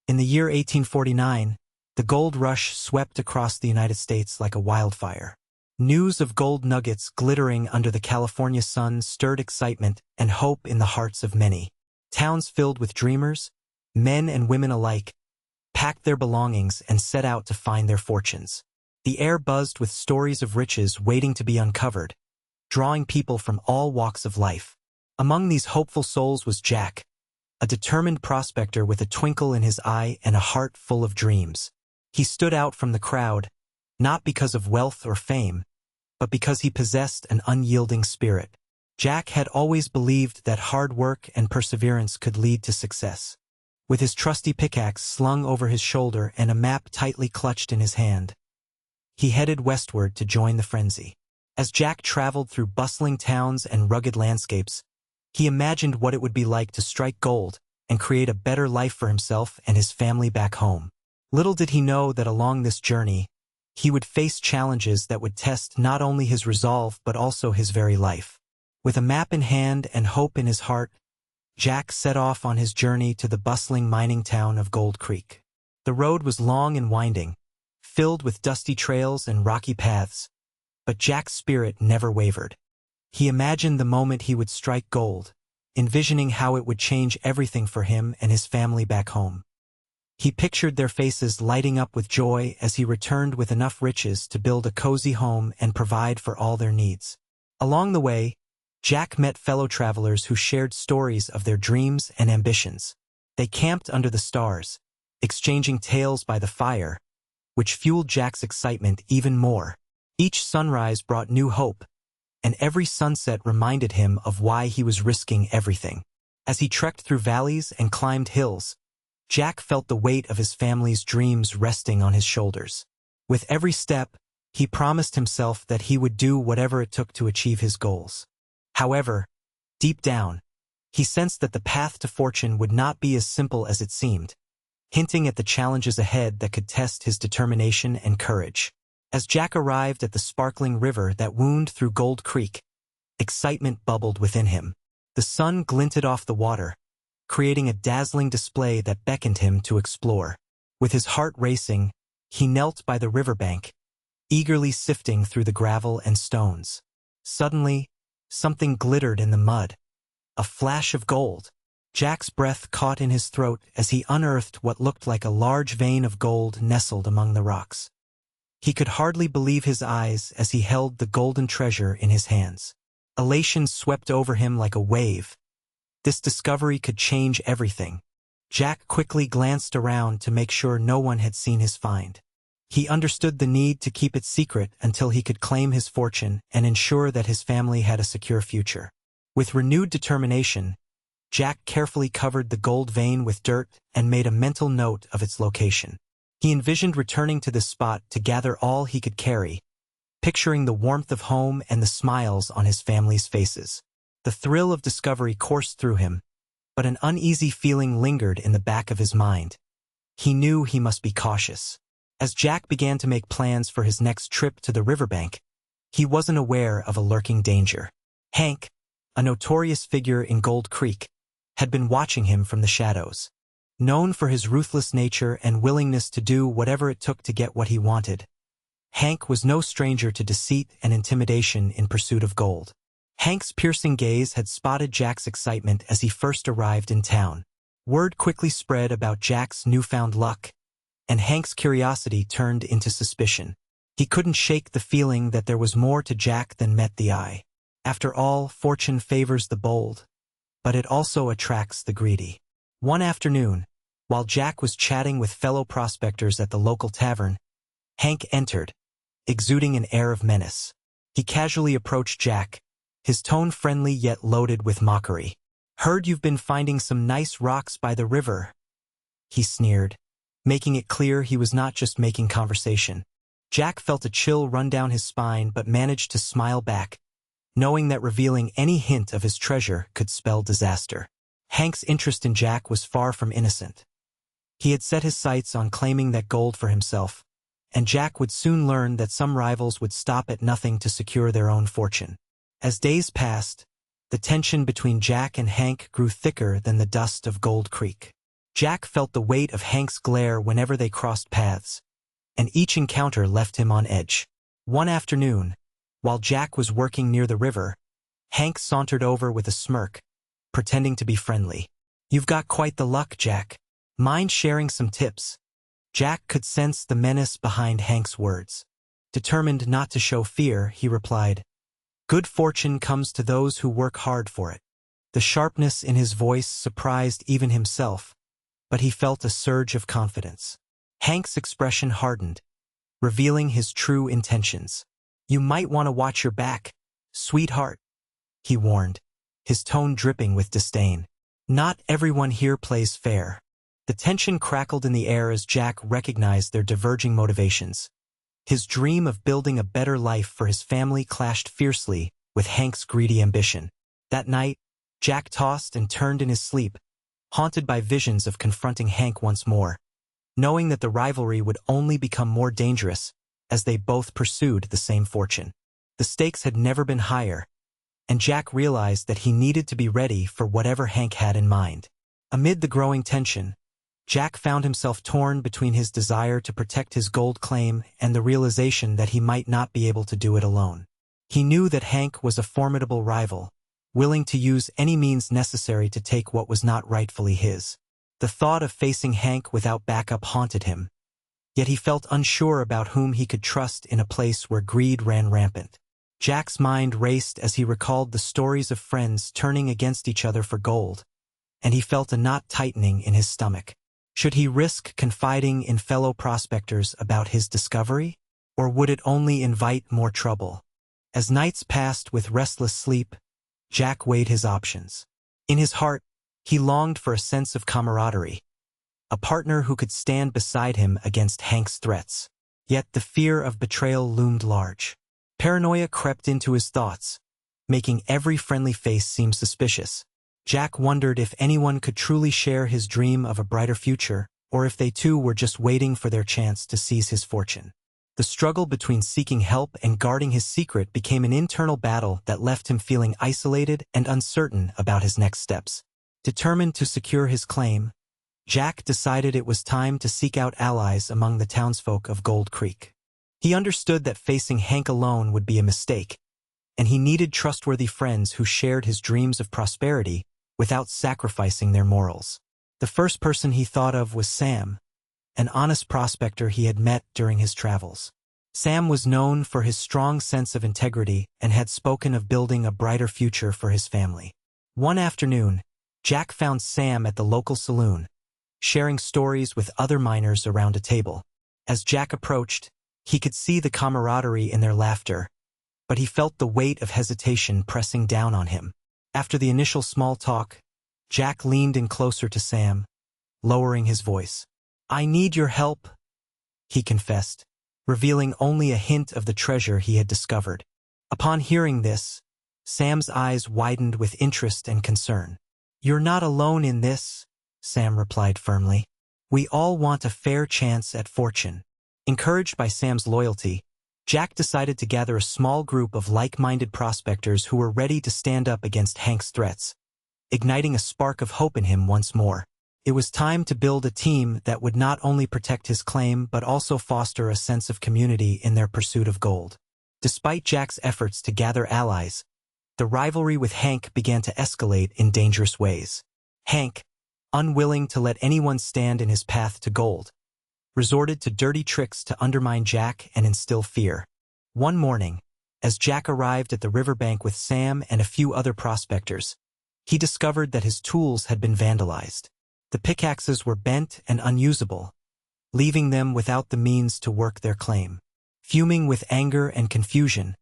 In the year 1849, the gold rush swept across the United States like a wildfire. News of gold nuggets glittering under the California sun stirred excitement and hope in the hearts of many. Towns filled with dreamers, men and women alike, packed their belongings and set out to find their fortunes. The air buzzed with stories of riches waiting to be uncovered, drawing people from all walks of life. Among these hopeful souls was Jack, a determined prospector with a twinkle in his eye and a heart full of dreams. He stood out from the crowd, not because of wealth or fame, but because he possessed an unyielding spirit. Jack had always believed that hard work and perseverance could lead to success. With his trusty pickaxe slung over his shoulder and a map tightly clutched in his hand, he headed westward to join the frenzy. As Jack traveled through bustling towns and rugged landscapes, he imagined what it would be like to strike gold and create a better life for himself and his family back home. Little did he know that along this journey, he would face challenges that would test not only his resolve but also his very life. With a map in hand and hope in his heart, Jack set off on his journey to the bustling mining town of Gold Creek. The road was long and winding, filled with dusty trails and rocky paths, but Jack's spirit never wavered. He imagined the moment he would strike gold, envisioning how it would change everything for him and his family back home. He pictured their faces lighting up with joy as he returned with enough riches to build a cozy home and provide for all their needs. Along the way, Jack met fellow travelers who shared stories of their dreams and ambitions. They camped under the stars, exchanging tales by the fire, which fueled Jack's excitement even more. Each sunrise brought new hope, and every sunset reminded him of why he was risking everything. As he trekked through valleys and climbed hills, Jack felt the weight of his family's dreams resting on his shoulders. With every step, he promised himself that he would do whatever it took to achieve his goals. However, deep down, he sensed that the path to fortune would not be as simple as it seemed, hinting at the challenges ahead that could test his determination and courage. As Jack arrived at the sparkling river that wound through Gold Creek, excitement bubbled within him. The sun glinted off the water, creating a dazzling display that beckoned him to explore. With his heart racing, he knelt by the riverbank, eagerly sifting through the gravel and stones. Suddenly, something glittered in the mud. A flash of gold. Jack's breath caught in his throat as he unearthed what looked like a large vein of gold nestled among the rocks. He could hardly believe his eyes as he held the golden treasure in his hands. Elation swept over him like a wave. This discovery could change everything. Jack quickly glanced around to make sure no one had seen his find. He understood the need to keep it secret until he could claim his fortune and ensure that his family had a secure future. With renewed determination, Jack carefully covered the gold vein with dirt and made a mental note of its location. He envisioned returning to this spot to gather all he could carry, picturing the warmth of home and the smiles on his family's faces. The thrill of discovery coursed through him, but an uneasy feeling lingered in the back of his mind. He knew he must be cautious. As Jack began to make plans for his next trip to the riverbank, he wasn't aware of a lurking danger. Hank, a notorious figure in Gold Creek, had been watching him from the shadows. Known for his ruthless nature and willingness to do whatever it took to get what he wanted, Hank was no stranger to deceit and intimidation in pursuit of gold. Hank's piercing gaze had spotted Jack's excitement as he first arrived in town. Word quickly spread about Jack's newfound luck, and Hank's curiosity turned into suspicion. He couldn't shake the feeling that there was more to Jack than met the eye. After all, fortune favors the bold, but it also attracts the greedy. One afternoon, while Jack was chatting with fellow prospectors at the local tavern, Hank entered, exuding an air of menace. He casually approached Jack, his tone friendly yet loaded with mockery. "Heard you've been finding some nice rocks by the river," he sneered, making it clear he was not just making conversation. Jack felt a chill run down his spine but managed to smile back, knowing that revealing any hint of his treasure could spell disaster. Hank's interest in Jack was far from innocent. He had set his sights on claiming that gold for himself, and Jack would soon learn that some rivals would stop at nothing to secure their own fortune. As days passed, the tension between Jack and Hank grew thicker than the dust of Gold Creek. Jack felt the weight of Hank's glare whenever they crossed paths, and each encounter left him on edge. One afternoon, while Jack was working near the river, Hank sauntered over with a smirk, pretending to be friendly. "You've got quite the luck, Jack. Mind sharing some tips?" Jack could sense the menace behind Hank's words. Determined not to show fear, he replied, "Good fortune comes to those who work hard for it." The sharpness in his voice surprised even himself, but he felt a surge of confidence. Hank's expression hardened, revealing his true intentions. "You might want to watch your back, sweetheart," he warned, his tone dripping with disdain. "Not everyone here plays fair." The tension crackled in the air as Jack recognized their diverging motivations. His dream of building a better life for his family clashed fiercely with Hank's greedy ambition. That night, Jack tossed and turned in his sleep, haunted by visions of confronting Hank once more, knowing that the rivalry would only become more dangerous as they both pursued the same fortune. The stakes had never been higher, and Jack realized that he needed to be ready for whatever Hank had in mind. Amid the growing tension, Jack found himself torn between his desire to protect his gold claim and the realization that he might not be able to do it alone. He knew that Hank was a formidable rival, willing to use any means necessary to take what was not rightfully his. The thought of facing Hank without backup haunted him, yet he felt unsure about whom he could trust in a place where greed ran rampant. Jack's mind raced as he recalled the stories of friends turning against each other for gold, and he felt a knot tightening in his stomach. Should he risk confiding in fellow prospectors about his discovery, or would it only invite more trouble? As nights passed with restless sleep, Jack weighed his options. In his heart, he longed for a sense of camaraderie, a partner who could stand beside him against Hank's threats. Yet the fear of betrayal loomed large. Paranoia crept into his thoughts, making every friendly face seem suspicious. Jack wondered if anyone could truly share his dream of a brighter future, or if they too were just waiting for their chance to seize his fortune. The struggle between seeking help and guarding his secret became an internal battle that left him feeling isolated and uncertain about his next steps. Determined to secure his claim, Jack decided it was time to seek out allies among the townsfolk of Gold Creek. He understood that facing Hank alone would be a mistake, and he needed trustworthy friends who shared his dreams of prosperity without sacrificing their morals. The first person he thought of was Sam, an honest prospector he had met during his travels. Sam was known for his strong sense of integrity and had spoken of building a brighter future for his family. One afternoon, Jack found Sam at the local saloon, sharing stories with other miners around a table. As Jack approached, he could see the camaraderie in their laughter, but he felt the weight of hesitation pressing down on him. After the initial small talk, Jack leaned in closer to Sam, lowering his voice. "I need your help," he confessed, revealing only a hint of the treasure he had discovered. Upon hearing this, Sam's eyes widened with interest and concern. "You're not alone in this," Sam replied firmly. "We all want a fair chance at fortune." Encouraged by Sam's loyalty, Jack decided to gather a small group of like-minded prospectors who were ready to stand up against Hank's threats, igniting a spark of hope in him once more. It was time to build a team that would not only protect his claim but also foster a sense of community in their pursuit of gold. Despite Jack's efforts to gather allies, the rivalry with Hank began to escalate in dangerous ways. Hank, unwilling to let anyone stand in his path to gold, resorted to dirty tricks to undermine Jack and instill fear. One morning, as Jack arrived at the riverbank with Sam and a few other prospectors, he discovered that his tools had been vandalized. The pickaxes were bent and unusable, leaving them without the means to work their claim. Fuming with anger and confusion,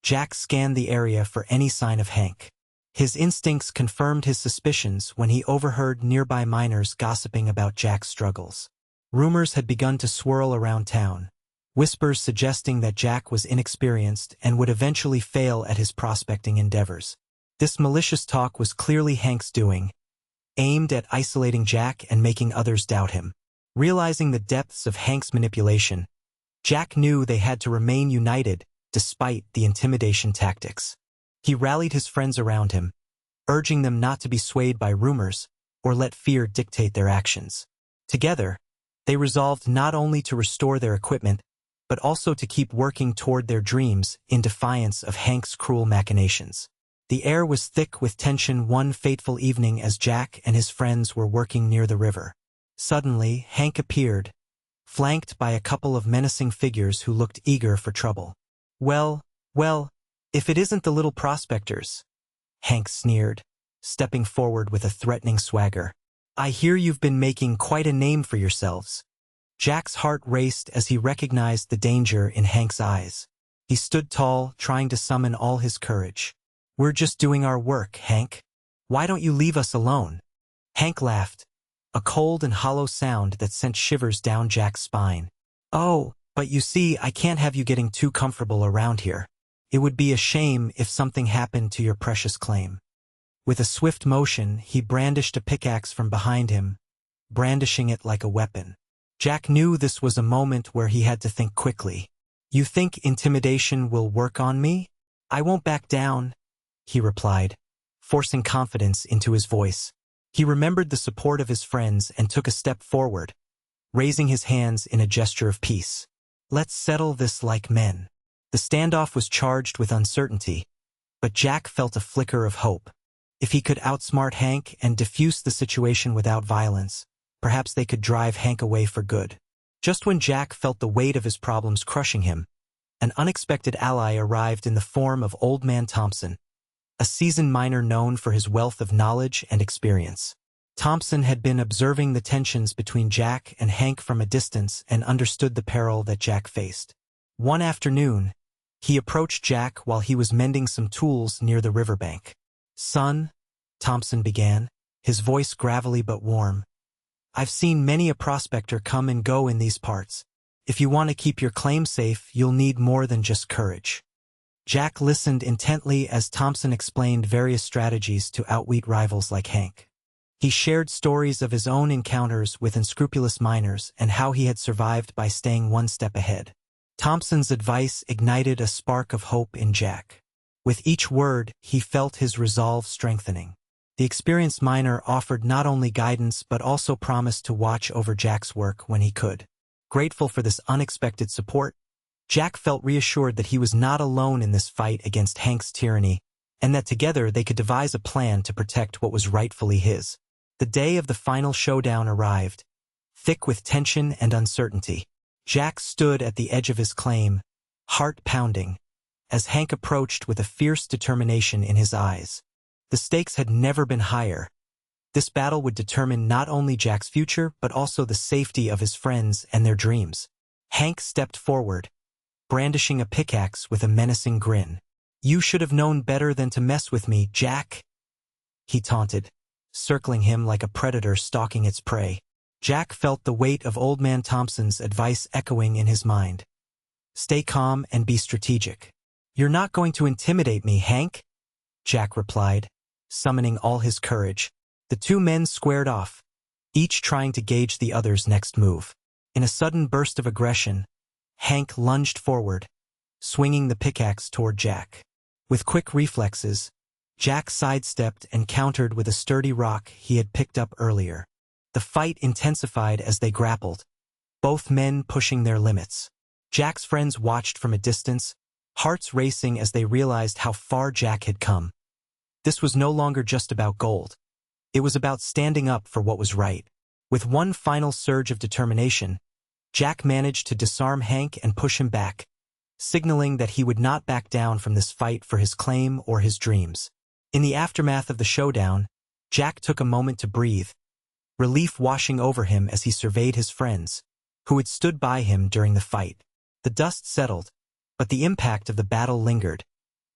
Jack scanned the area for any sign of Hank. His instincts confirmed his suspicions when he overheard nearby miners gossiping about Jack's struggles. Rumors had begun to swirl around town, whispers suggesting that Jack was inexperienced and would eventually fail at his prospecting endeavors. This malicious talk was clearly Hank's doing, aimed at isolating Jack and making others doubt him. Realizing the depths of Hank's manipulation, Jack knew they had to remain united despite the intimidation tactics. He rallied his friends around him, urging them not to be swayed by rumors, or let fear dictate their actions. Together, they resolved not only to restore their equipment, but also to keep working toward their dreams in defiance of Hank's cruel machinations. The air was thick with tension one fateful evening as Jack and his friends were working near the river. Suddenly, Hank appeared, flanked by a couple of menacing figures who looked eager for trouble. Well, if it isn't the little prospectors," Hank sneered, stepping forward with a threatening swagger. "I hear you've been making quite a name for yourselves." Jack's heart raced as he recognized the danger in Hank's eyes. He stood tall, trying to summon all his courage. "We're just doing our work, Hank. Why don't you leave us alone?" Hank laughed, a cold and hollow sound that sent shivers down Jack's spine. "Oh, but you see, I can't have you getting too comfortable around here. It would be a shame if something happened to your precious claim." With a swift motion, he brandished a pickaxe from behind him, brandishing it like a weapon. Jack knew this was a moment where he had to think quickly. "You think intimidation will work on me? I won't back down," he replied, forcing confidence into his voice. He remembered the support of his friends and took a step forward, raising his hands in a gesture of peace. "Let's settle this like men." The standoff was charged with uncertainty, but Jack felt a flicker of hope. If he could outsmart Hank and defuse the situation without violence, perhaps they could drive Hank away for good. Just when Jack felt the weight of his problems crushing him, an unexpected ally arrived in the form of Old Man Thompson, a seasoned miner known for his wealth of knowledge and experience. Thompson had been observing the tensions between Jack and Hank from a distance and understood the peril that Jack faced. One afternoon, he approached Jack while he was mending some tools near the riverbank. "Son," Thompson began, his voice gravelly but warm, "I've seen many a prospector come and go in these parts. If you want to keep your claim safe, you'll need more than just courage." Jack listened intently as Thompson explained various strategies to outwit rivals like Hank. He shared stories of his own encounters with unscrupulous miners and how he had survived by staying one step ahead. Thompson's advice ignited a spark of hope in Jack. With each word, he felt his resolve strengthening. The experienced miner offered not only guidance but also promised to watch over Jack's work when he could. Grateful for this unexpected support, Jack felt reassured that he was not alone in this fight against Hank's tyranny, and that together they could devise a plan to protect what was rightfully his. The day of the final showdown arrived, thick with tension and uncertainty. Jack stood at the edge of his claim, heart pounding, as Hank approached with a fierce determination in his eyes. The stakes had never been higher. This battle would determine not only Jack's future but also the safety of his friends and their dreams. Hank stepped forward, brandishing a pickaxe with a menacing grin. "You should have known better than to mess with me, Jack," he taunted, circling him like a predator stalking its prey. Jack felt the weight of Old Man Thompson's advice echoing in his mind. "Stay calm and be strategic." "You're not going to intimidate me, Hank," Jack replied, summoning all his courage. The two men squared off, each trying to gauge the other's next move. In a sudden burst of aggression, Hank lunged forward, swinging the pickaxe toward Jack. With quick reflexes, Jack sidestepped and countered with a sturdy rock he had picked up earlier. The fight intensified as they grappled, both men pushing their limits. Jack's friends watched from a distance, hearts racing as they realized how far Jack had come. This was no longer just about gold. It was about standing up for what was right. With one final surge of determination, Jack managed to disarm Hank and push him back, signaling that he would not back down from this fight for his claim or his dreams. In the aftermath of the showdown, Jack took a moment to breathe, relief washing over him as he surveyed his friends, who had stood by him during the fight. The dust settled, but the impact of the battle lingered,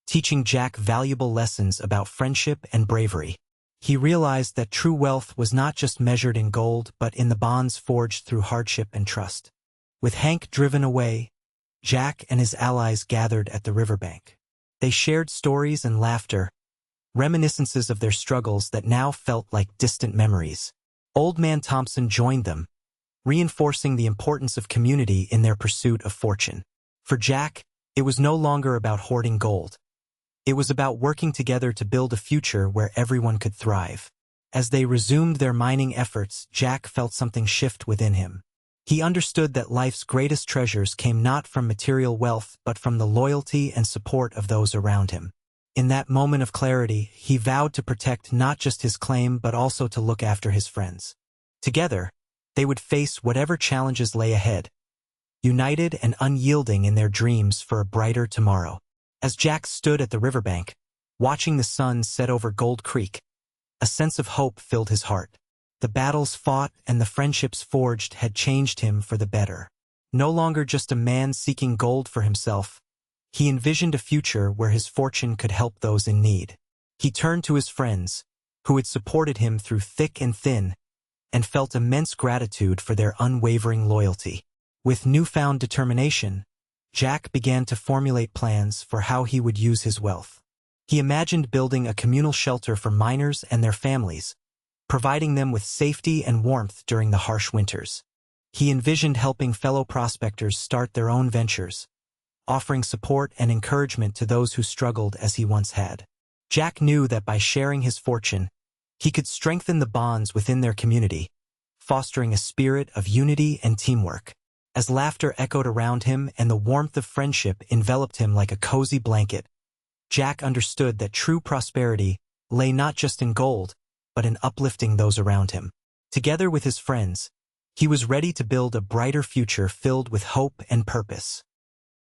teaching Jack valuable lessons about friendship and bravery. He realized that true wealth was not just measured in gold but in the bonds forged through hardship and trust. With Hank driven away, Jack and his allies gathered at the riverbank. They shared stories and laughter, reminiscences of their struggles that now felt like distant memories. Old Man Thompson joined them, reinforcing the importance of community in their pursuit of fortune. For Jack, it was no longer about hoarding gold. It was about working together to build a future where everyone could thrive. As they resumed their mining efforts, Jack felt something shift within him. He understood that life's greatest treasures came not from material wealth but from the loyalty and support of those around him. In that moment of clarity, he vowed to protect not just his claim but also to look after his friends. Together, they would face whatever challenges lay ahead, united and unyielding in their dreams for a brighter tomorrow. As Jack stood at the riverbank, watching the sun set over Gold Creek, a sense of hope filled his heart. The battles fought and the friendships forged had changed him for the better. No longer just a man seeking gold for himself, he envisioned a future where his fortune could help those in need. He turned to his friends, who had supported him through thick and thin, and felt immense gratitude for their unwavering loyalty. With newfound determination, Jack began to formulate plans for how he would use his wealth. He imagined building a communal shelter for miners and their families, providing them with safety and warmth during the harsh winters. He envisioned helping fellow prospectors start their own ventures, offering support and encouragement to those who struggled as he once had. Jack knew that by sharing his fortune, he could strengthen the bonds within their community, fostering a spirit of unity and teamwork. As laughter echoed around him and the warmth of friendship enveloped him like a cozy blanket, Jack understood that true prosperity lay not just in gold, but in uplifting those around him. Together with his friends, he was ready to build a brighter future filled with hope and purpose.